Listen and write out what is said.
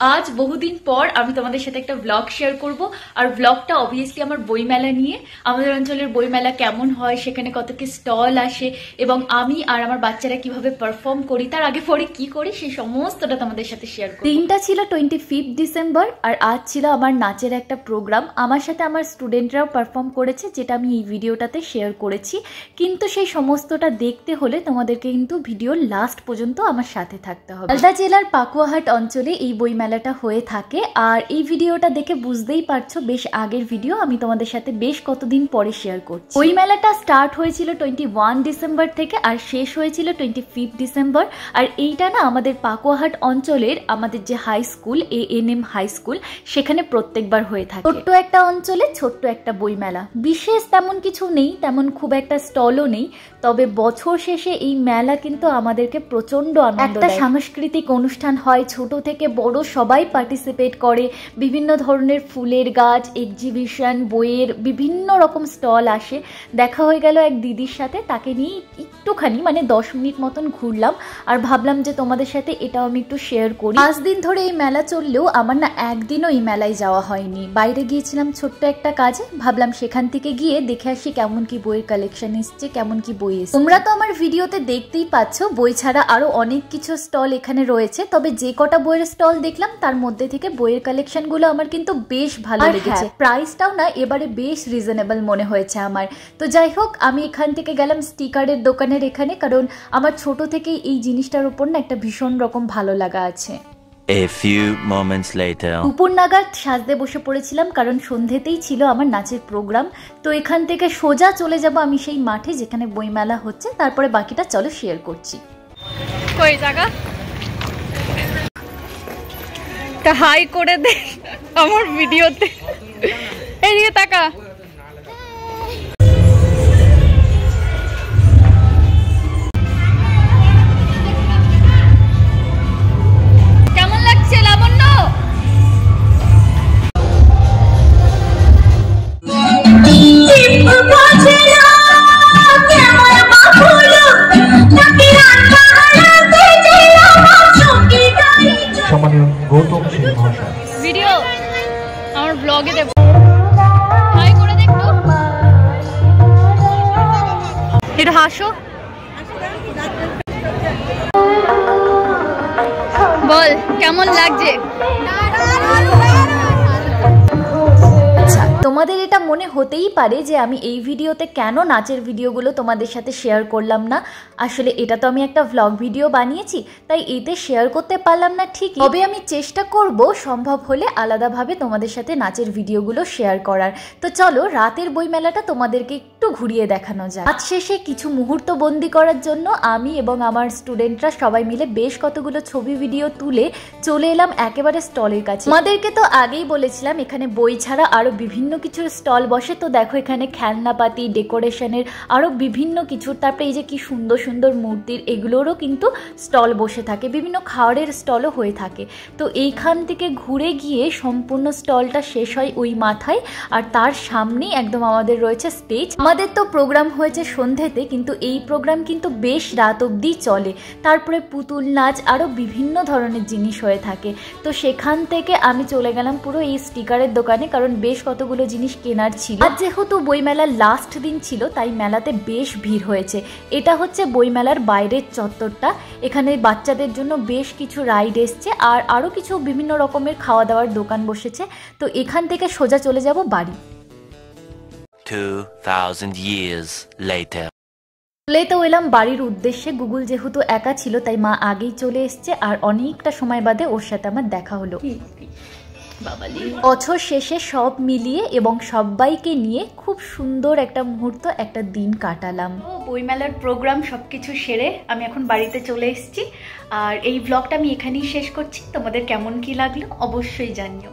আজ বহুদিন পর আমি তোমাদের সাথে একটা ব্লগ শেয়ার করব। আর ব্লগটা অবভিয়াসলি আমার বইমেলা নিয়ে। আমাদের অঞ্চলের বইমেলা কেমন হয়, সেখানে কত কি স্টল আসে এবং আমি আর আমার বাচ্চারা কিভাবে পারফর্ম করি, তার আগে পরে কি করি, সেই সমস্তটা তোমাদের সাথে শেয়ার করব। দিনটা ছিল 25 ডিসেম্বর আর আজ ছিল আমার নাচের একটা প্রোগ্রাম। আমার সাথে আমার স্টুডেন্টরাও পারফর্ম করেছে, যেটা আমি এই ভিডিওটাতে শেয়ার করেছি। কিন্তু সেই সমস্তটা দেখতে হলে তোমাদেরকে কিন্তু ভিডিওর লাস্ট পর্যন্ত আমার সাথে থাকতে হবে। মালদা জেলার পাকুয়াহাট অঞ্চলে এই বইমেলাটা হয়ে থাকে। আর এই ভিডিওটা দেখে বুঝতেই পারছো বেশ আগের ভিডিও, আমি তোমাদের সাথে বেশ কতদিন পরে শেয়ার করছি। বইমেলাটা স্টার্ট হয়েছিল 21 ডিসেম্বর থেকে আর শেষ হয়েছিল 25 ডিসেম্বর। আর এইটা না আমাদের পাকুয়াহাট অঞ্চলের আমাদের যে high school ANM high school, সেখানে প্রত্যেকবার হয়ে থাকে। ছোট্ট একটা অঞ্চলে ছোট্ট একটা বইমেলা, বিশেষ তেমন কিছু নেই, তেমন খুব একটা স্টলও নেই। তবে বছর শেষে এই মেলা কিন্তু আমাদেরকে প্রচন্ড আনন্দ দেয়। একটা সাংস্কৃতিক অনুষ্ঠান হয়, ছোট থেকে বড় সবাই পার্টিসিপেট করে। বিভিন্ন ধরনের ফুলের গাছ, এক্সিবিশন, বইয়ের বিভিন্ন রকম স্টল আসে। দেখা হয়ে গেল এক দিদির সাথে, তাকে নিয়ে একটুখানি 10 মিনিট মতন ঘুরলাম আর ভাবলাম যে তোমাদের সাথে এটাও আমি একটু শেয়ার করি। 5 দিন ধরে এই মেলা চললেও আমার না একদিনও এই মেলায় যাওয়া হয়নি। বাইরে গিয়েছিলাম ছোট্ট একটা কাজে, ভাবলাম সেখান থেকে গিয়ে দেখে আসি কেমন কি বইয়ের কালেকশন এসছে, কেমন কি বই এসছে। তোমরা তো আমার ভিডিওতে দেখতেই পাচ্ছ বই ছাড়া আরো অনেক কিছু স্টল এখানে রয়েছে। তবে যে কটা বইয়ের স্টল দেখলাম তার মধ্যে থেকে বইয়ের কালেকশন গুলো আমার কিন্তু বেশ ভালো লেগেছে। প্রাইসটাও না এবারে বেশ রিজনেবল মনে হয়েছে আমার। তো যাই হোক, আমি এখান থেকে গেলাম স্টিকারের দোকানের এখানে, কারণ আমার ছোট থেকেই এই জিনিসটার উপর না একটা ভীষণ রকম ভালো লাগা আছে। A few moments later. দুপুর নাগাদ সাজতে বসে পড়েছিলাম, কারণ সন্ধ্যেতেই ছিল আমার নাচের প্রোগ্রাম। তো এখান থেকে সোজা চলে যাব আমি সেই মাঠে যেখানে বইমেলা হচ্ছে, তারপরে বাকিটা চলো শেয়ার করছি। কই জায়গা তা হাই করে দে আমার ভিডিওতে, এইদিকে তাকা। ভিডিও আমার ব্লগে দেব, হাই করে দে একটু, একটু হাসো, বল কেমন লাগছে। তোমাদের এটা মনে হতেই পারে যে আমি এই ভিডিওতে কেন নাচের ভিডিওগুলো তোমাদের সাথে শেয়ার করলাম না। আসলে এটা তো আমি একটা ভ্লগ ভিডিও বানিয়েছি, তাই এতে শেয়ার করতে পারলাম না ঠিক। তবে আমি চেষ্টা করব সম্ভব হলে আলাদাভাবে তোমাদের সাথে নাচের ভিডিওগুলো শেয়ার করার। তো চলো রাতের বইমেলাটা তোমাদেরকে একটু ঘুরিয়ে দেখানো যায়। আজ শেষে কিছু মুহূর্ত বন্দি করার জন্য আমি এবং আমার স্টুডেন্টরা সবাই মিলে বেশ কতগুলো ছবি ভিডিও তুলে চলে এলাম একেবারে স্টলের কাছে। আমাদেরকে তো আগেই বলেছিলাম এখানে বই ছাড়া আরো বিভিন্ন কিছু স্টল বসে। তো দেখো এখানে খেলনাপাতি, ডেকোরেশনের আরো বিভিন্ন কিছু, তারপরে এই যে কি সুন্দর সুন্দর মূর্তির, এগুলোরও কিন্তু স্টল বসে থাকে। বিভিন্ন খাবারের স্টলও হয়ে থাকে। তো এইখান থেকে ঘুরে গিয়ে সম্পূর্ণ স্টলটা শেষ হয় ওই মাথায়, আর তার সামনেই একদম আমাদের রয়েছে স্টেজ। আমাদের তো প্রোগ্রাম হয়েছে সন্ধ্যেতে, কিন্তু এই প্রোগ্রাম কিন্তু বেশ রাত অবধি চলে। তারপরে পুতুল নাচ, আরো বিভিন্ন ধরনের জিনিস হয়ে থাকে। তো সেখান থেকে আমি চলে গেলাম পুরো এই স্টিকারের দোকানে, কারণ বেশ কতগুলো জিনিস কেনার ছিল। আজ যেহেতু বইমেলার লাস্ট দিন ছিল, তাই মেলাতে বেশ ভিড় হয়েছে। এটা হচ্ছে বইমেলার বাইরের চত্বরটা। এখানে বাচ্চাদের জন্য বেশ কিছু রাইড এসছে আর আরো কিছু বিভিন্ন রকমের খাওয়া দাওয়ার দোকান বসেছে। তো এখান থেকে সোজা চলে যাব বাড়ি। 2000 years later. তো এলাম বাড়ির উদ্দেশ্যে। গুগল যেহেতু একা ছিল তাই মা আগেই চলে এসছে, আর অনেকটা সময় বাদে ওর সাথে আমার দেখা হলো। বছর শেষে সব মিলিয়ে এবং সবাইকে নিয়ে খুব সুন্দর একটা মুহূর্ত, একটা দিন কাটালাম। বইমেলার প্রোগ্রাম সবকিছু সেরে আমি এখন বাড়িতে চলে এসেছি। আর এই ব্লগটা আমি এখানেই শেষ করছি। তোমাদের কেমন কি লাগলো অবশ্যই জানিও।